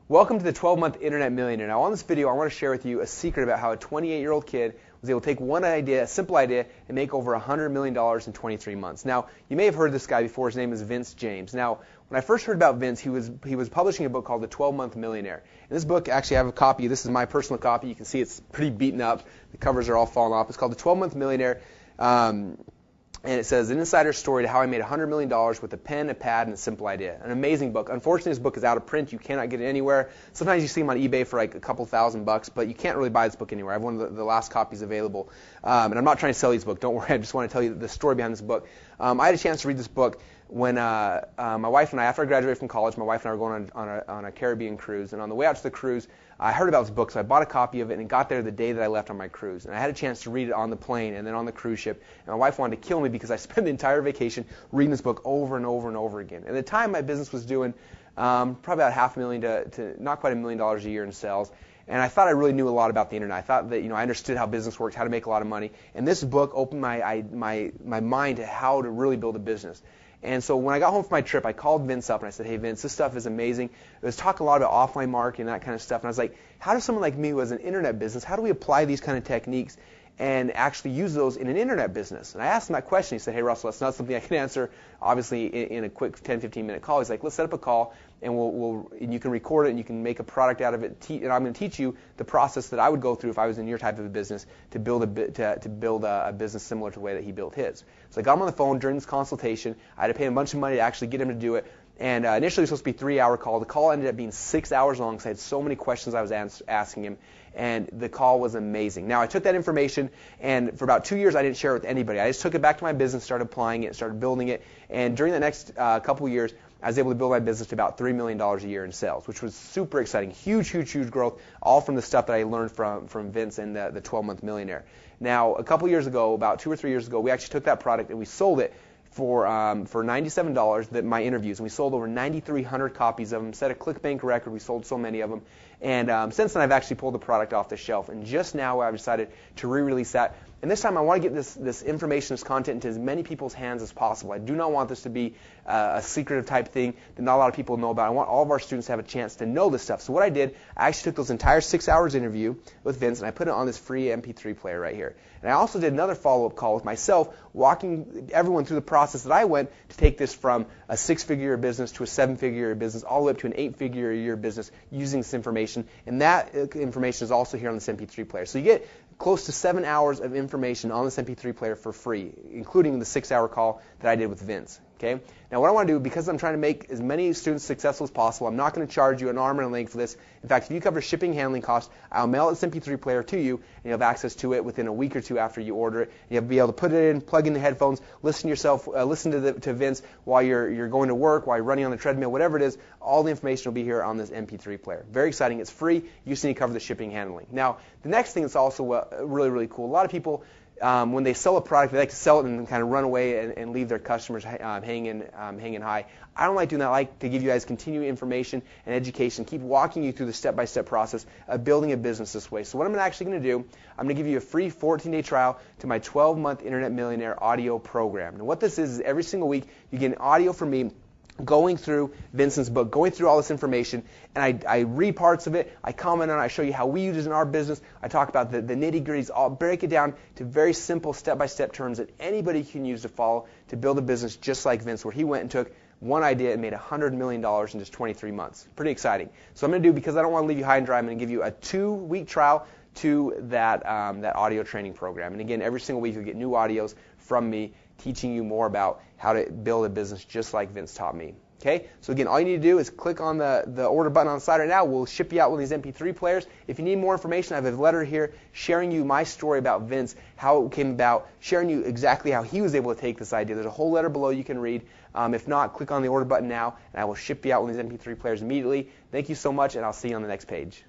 Welcome to the 12-month Internet Millionaire. Now on this video, I want to share with you a secret about how a 28-year-old kid was able to take one idea, a simple idea, and make over $100 million in 23 months. Now, you may have heard this guy before. His name is Vince James. Now, when I first heard about Vince, he was publishing a book called The 12-Month Millionaire. In this book, actually, I have a copy. This is my personal copy. You can see it's pretty beaten up. The covers are all falling off. It's called The 12-Month Millionaire. And it says, an insider story to how I made $100 million with a pen, a pad, and a simple idea. An amazing book. Unfortunately, this book is out of print. You cannot get it anywhere. Sometimes you see them on eBay for like a couple $1,000, but you can't really buy this book anywhere. I have one of the last copies available. And I'm not trying to sell you this book. Don't worry. I just want to tell you the story behind this book. I had a chance to read this book when my wife and I, after I graduated from college, my wife and I were going on a Caribbean cruise. And on the way out to the cruise, I heard about this book, so I bought a copy of it and got there the day that I left on my cruise. And I had a chance to read it on the plane and then on the cruise ship. And my wife wanted to kill me because I spent the entire vacation reading this book over and over and over again. At the time, my business was doing probably about $500,000 to not quite $1 million a year in sales. And I thought I really knew a lot about the internet. I thought that I understood how business works, how to make a lot of money. And this book opened my mind to how to really build a business. And so when I got home from my trip, I called Vince up and I said, hey, Vince, this stuff is amazing. It was talking a lot about offline marketing and that kind of stuff. And I was like, how does someone like me who has an internet business, how do we apply these kind of techniques and actually use those in an internet business? And I asked him that question. He said, hey, Russell, that's not something I can answer, obviously, in a quick 10, 15-minute call. He's like, let's set up a call, and and you can record it, and you can make a product out of it. And I'm going to teach you the process that I would go through if I was in your type of a business to build a business similar to the way that he built his. So I got him on the phone during this consultation. I had to pay him a bunch of money to actually get him to do it. And initially it was supposed to be a 3-hour call. The call ended up being 6 hours long because I had so many questions I was asking him. And the call was amazing. Now, I took that information, and for about 2 years, I didn't share it with anybody. I just took it back to my business, started applying it, started building it. And during the next couple of years, I was able to build my business to about $3 million a year in sales, which was super exciting. Huge, huge, huge growth, all from the stuff that I learned from Vince and the 12-month Millionaire. Now, a couple years ago, about 2 or 3 years ago, we actually took that product and we sold it for $97, that my interviews, and we sold over 9,300 copies of them, set a ClickBank record. We sold so many of them, and since then I've actually pulled the product off the shelf, and just now I've decided to re-release that. And this time I want to get this information, this content into as many people's hands as possible. I do not want this to be a secretive type thing that not a lot of people know about. I want all of our students to have a chance to know this stuff. So what I did, I actually took those entire 6 hours interview with Vince and I put it on this free MP3 player right here. And I also did another follow-up call with myself, walking everyone through the process that I went to take this from a 6-figure business to a 7-figure business, all the way up to an 8-figure a year business using this information. And that information is also here on this MP3 player. So you get close to 7 hours of information on this MP3 player for free, including the 6-hour call that I did with Vince. Okay? Now what I want to do, because I'm trying to make as many students successful as possible, I'm not going to charge you an arm and a leg for this. In fact, if you cover shipping and handling costs, I'll mail this MP3 player to you, and you'll have access to it within a week or two after you order it. You'll be able to put it in, plug in the headphones, listen to Vince while you're going to work, while you're running on the treadmill, whatever it is. All the information will be here on this MP3 player. Very exciting. It's free. You just need to cover the shipping and handling. Now, the next thing that's also really, really cool, a lot of people, when they sell a product, they like to sell it and kind of run away and leave their customers hanging high. I don't like doing that. I like to give you guys continuing information and education, keep walking you through the step-by-step process of building a business this way. So what I'm actually going to do, I'm going to give you a free 14-day trial to my 12-month Internet Millionaire audio program. And what this is every single week you get an audio from me going through Vincent's book, going through all this information, and I read parts of it, I comment on it, I show you how we use it in our business, I talk about the nitty-gritties, I'll break it down to very simple step-by-step terms that anybody can use to follow to build a business just like Vince, where he went and took one idea and made $100 million in just 23 months. Pretty exciting. So I'm going to do, because I don't want to leave you high and dry, I'm going to give you a 2-week trial to that audio training program. And again, every single week you'll get new audios from me teaching you more about how to build a business just like Vince taught me. Okay? So again, all you need to do is click on the order button on the side right now. We'll ship you out one of these MP3 players. If you need more information, I have a letter here sharing you my story about Vince, how it came about, sharing you exactly how he was able to take this idea. There's a whole letter below you can read. If not, click on the order button now, and I will ship you out one of these MP3 players immediately. Thank you so much, and I'll see you on the next page.